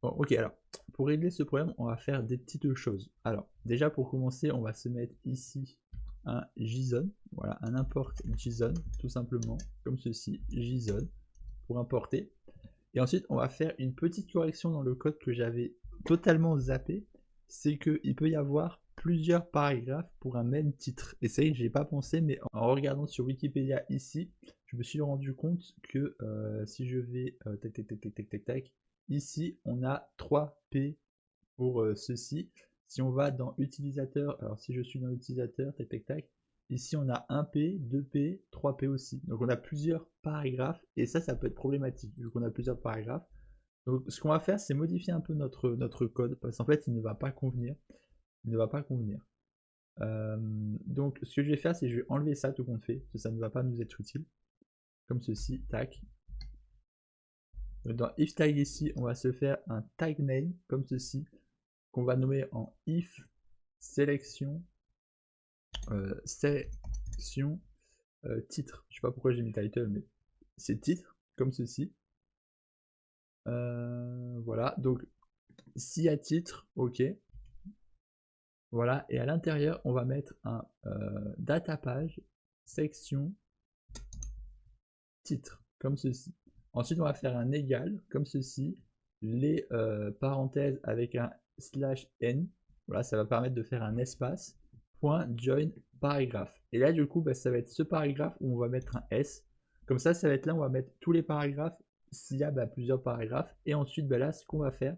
Bon, ok, alors, pour régler ce problème, on va faire des petites choses. Alors, déjà pour commencer, on va se mettre ici un JSON, voilà, un import JSON, tout simplement, comme ceci, JSON, pour importer. Et ensuite, on va faire une petite correction dans le code que j'avais totalement zappé, c'est qu'il peut y avoir plusieurs paragraphes pour un même titre. Et c'est vrai que j'ai pas pensé, mais en regardant sur Wikipédia ici, je me suis rendu compte que si je vais tac tac tac tac tac tac tac, ici on a 3P pour ceci. Si on va dans utilisateur, alors si je suis dans l'utilisateur, tac tac tac, ici on a 1P, 2P, 3P aussi. Donc on a plusieurs paragraphes et ça peut être problématique vu qu'on a plusieurs paragraphes. Donc ce qu'on va faire, c'est modifier un peu notre code parce qu'en fait il ne va pas convenir. Il ne va pas convenir. Donc ce que je vais faire, c'est que je vais enlever ça tout compte fait, parce que ça ne va pas nous être utile. Comme ceci, tac. Dans if tag ici, on va se faire un tag name comme ceci, qu'on va nommer en if sélection sélection titre. Je sais pas pourquoi j'ai mis title, mais c'est titre comme ceci. Voilà, donc s'il y a titre, ok. Voilà, et à l'intérieur, on va mettre un data page section titre comme ceci. Ensuite, on va faire un égal comme ceci, les parenthèses avec un /n. Voilà, ça va permettre de faire un espace. .join paragraphe. Et là, du coup, bah, ça va être ce paragraphe où on va mettre un S. Comme ça va être là où on va mettre tous les paragraphes s'il y a plusieurs paragraphes. Et ensuite, là, ce qu'on va faire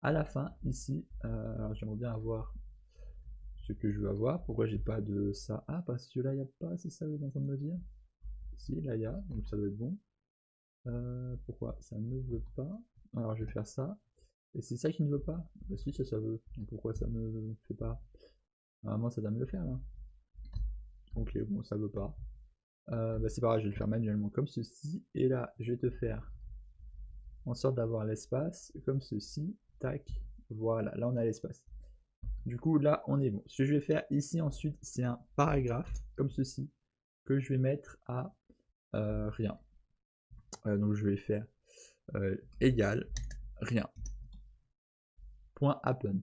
à la fin, ici, alors j'aimerais bien avoir ce que je veux avoir. Pourquoi j'ai pas de ça? Ah, parce que là, il n'y a pas, c'est ça que vous êtes en train de me dire? Si, là, il y a, donc ça doit être bon. Pourquoi ça ne veut pas? Alors, je vais faire ça. Et c'est ça qui ne veut pas? Bah si, ça veut. Donc pourquoi ça ne fait pas? Normalement, ça doit me le faire, là. Ok, bon, ça veut pas. C'est pas grave, je vais le faire manuellement comme ceci. Et là, je vais te faire en sorte d'avoir l'espace comme ceci. Tac. Voilà, là on a l'espace. Du coup, là on est bon. Ce que je vais faire ici ensuite, c'est un paragraphe comme ceci que je vais mettre à rien. Donc je vais faire égal rien. Point append.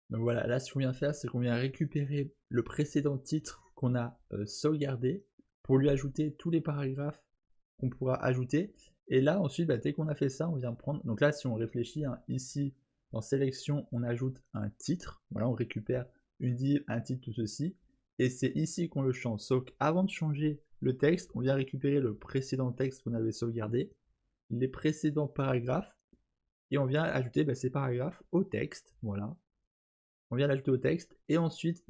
Donc voilà, là ce qu'on vient faire, c'est qu'on vient récupérer le précédent titre qu'on a sauvegardé pour lui ajouter tous les paragraphes qu'on pourra ajouter. Et là ensuite, dès qu'on a fait ça, on vient prendre. Donc là, si on réfléchit, hein, ici dans sélection, on ajoute un titre. Voilà, on récupère une div, un titre, tout ceci. Et c'est ici qu'on le change. Sauf qu'avant de changer le texte, on vient récupérer le précédent texte qu'on avait sauvegardé, les précédents paragraphes, et on vient ajouter ces paragraphes au texte. Voilà. On vient l'ajouter au texte, et ensuite,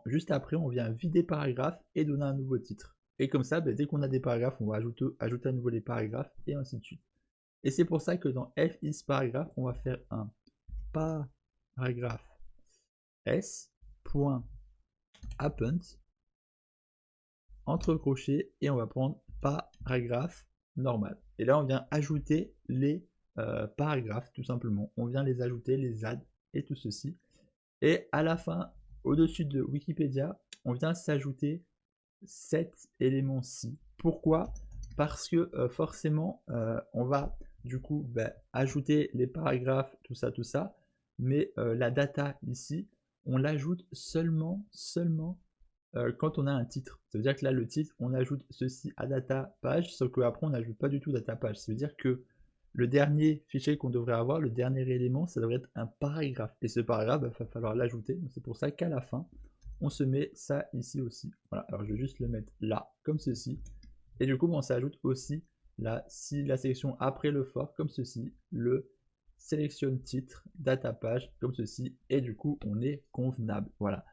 juste après, on vient vider paragraphe et donner un nouveau titre. Et comme ça, dès qu'on a des paragraphes, on va ajouter à nouveau les paragraphes, et ainsi de suite. Et c'est pour ça que dans f paragraphe, on va faire un paragraphe s.append entre crochets, et on va prendre paragraphe normal. Et là, on vient ajouter les paragraphes, tout simplement. On vient les ajouter, les add, et tout ceci. Et à la fin, au-dessus de Wikipédia, on vient s'ajouter cet élément-ci. Pourquoi? Parce que forcément, on va du coup ajouter les paragraphes, tout ça, mais la data ici, on l'ajoute seulement quand on a un titre. Ça veut dire que là, le titre, on ajoute ceci à data page, sauf qu'après, on n'ajoute pas du tout data page. Ça veut dire que le dernier fichier qu'on devrait avoir, le dernier élément, ça devrait être un paragraphe. Et ce paragraphe, il va falloir l'ajouter. Donc c'est pour ça qu'à la fin, on se met ça ici aussi. Voilà, alors je vais juste le mettre là, comme ceci. Et du coup, on s'ajoute aussi la sélection après le for, comme ceci, le sélectionne titre, data page, comme ceci. Et du coup, on est convenable. Voilà.